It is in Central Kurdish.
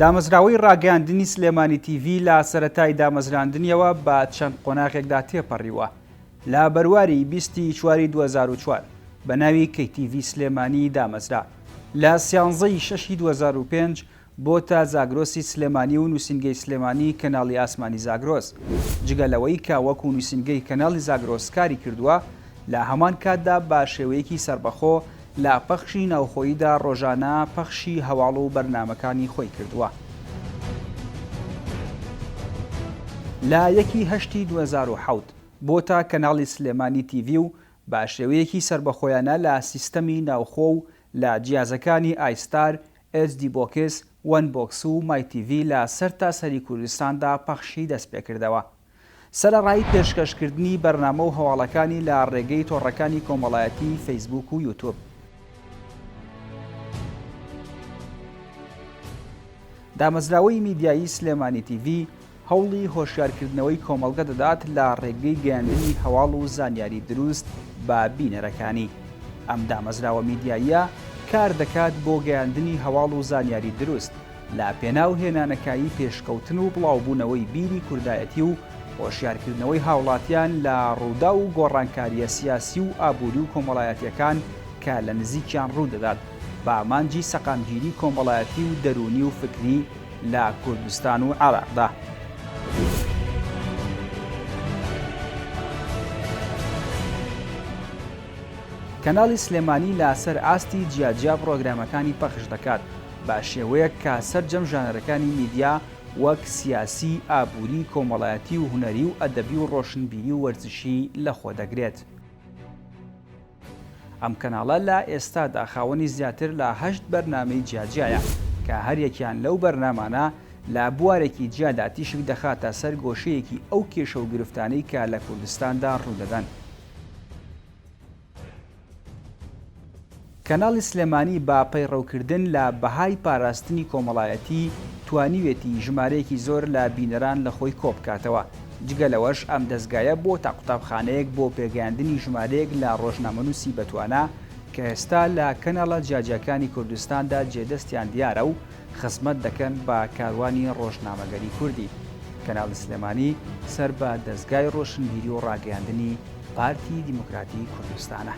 دامەزراوەی ڕاگەاندنی سلێمانی تیڤی لە سەرەتای دامەزراندنیەوە بە چەند قۆناغێکدا تێپەڕیوە. لە بەرواری 24 2004 بە ناوی KTV سلێمانی دامەزرا. لە 13 2005 بۆتە زاگرۆسی سلێمانی و نووسینگەی سلێمانی کەناڵی ئاسمانی زاگرۆس. جگەلەوەی کە وەکو نووسینگەی کەناڵی زاگرۆس کاری کردووە، لە هەمان کاتدا بە شێوەیەکی سربەخۆ لە پەخشی ناوخۆییدا ڕۆژانە پەخشی هەواڵ و بەرنامەکانی خۆی کردووە. لە 1 2007 بۆتە کەناڵی سلێمانی تیڤی و بە شێوەیەکی سربەخۆیانە لە سیستەمی ناوخۆ و لە جیازەکانی ئایستار، HD بۆکس، وەن بۆکس و مای تیڤی لە سەرتاسەری کوردستاندا پەخشی دەست پێکردەوە. سەرەڕای پێشکەشکردنی بەرنامە و هەواڵەکانی لە ڕێگەی تۆڕەکانی کۆمەڵایەتی فەیسبوک و یوتیوب. دامەزراوەی میدیایی سلێمانی تیڤی هەوڵی هۆشیارکردنەوەی کۆمەڵگە دەدات لە ڕێگەی گەیاندنی هەواڵ و زانیاری دروست بە بینەرەکانی. ئەم دامەزراوە میدیاییە کار دەکات بۆ گەیاندنی هەواڵ و زانیاری دروست لە پێناو هێنانەکایی پێشکەوتن و بڵاوبوونەوەی بیری کوردایەتی و هۆشیارکردنەوەی هاوڵاتیان لە ڕوودا و گۆڕانکاریە سیاسی و ئابووری و کۆمەڵایەتیەکان کە لە نزیکیان ڕوودەدات بە ئامانجی سەقامگیری کۆمەڵایەتی و دەرونی و فکری لە کوردستان و عێراقدا. کەناڵی سلێمانی لەسەر ئاستی جیاجیا پرۆگرامەکانی پەخش دەکات بە شێوەیەک کە سەرجەم ژانەرەکانی میدیا وەک سیاسی، ئابووری، کۆمەڵایەتی و هونەری و ئەدەبی و ڕۆشنبیری و وەرزشی لەخۆ دەگرێت. ئەم کەناڵە لە ئێستادا خاوەنی زیاتر لە 8 بەرنامەی جیاجیایە کە هەریەکیان لەو بەرنامانە لە بوارێکی جیادا تیشک دەخاتە سەر گۆشەیەکی ئەو کێشە و گرفتانەی کە لە کوردستاندا ڕوودەدەن. کەناڵی سلێمانی با پەیڕەوکردن لە بەهای پاراستنی کۆمەڵایەتی توانیوێتی ژمارەیەکی زۆر لە بینەران لە خۆی کۆبکاتەوە. جگەلەوەش ئەم دەستگایە بۆ تا قوتابخانەیەک بۆ پێگەیاندنی ژمارەیەک لە ڕۆژنامەنووسی بەتوانە کە ئێستا لە کەناڵە جیاجیەکانی کوردستاندا جێدەستیان دیارە و خزمەت دەکەن بە کاروانی ڕۆژنامەگەری کوردی. کەناڵی سلێمانی سەر بە دەستگای ڕۆشنبیری و ڕاگەیاندنی پارتی دیموکراتی کوردستانە.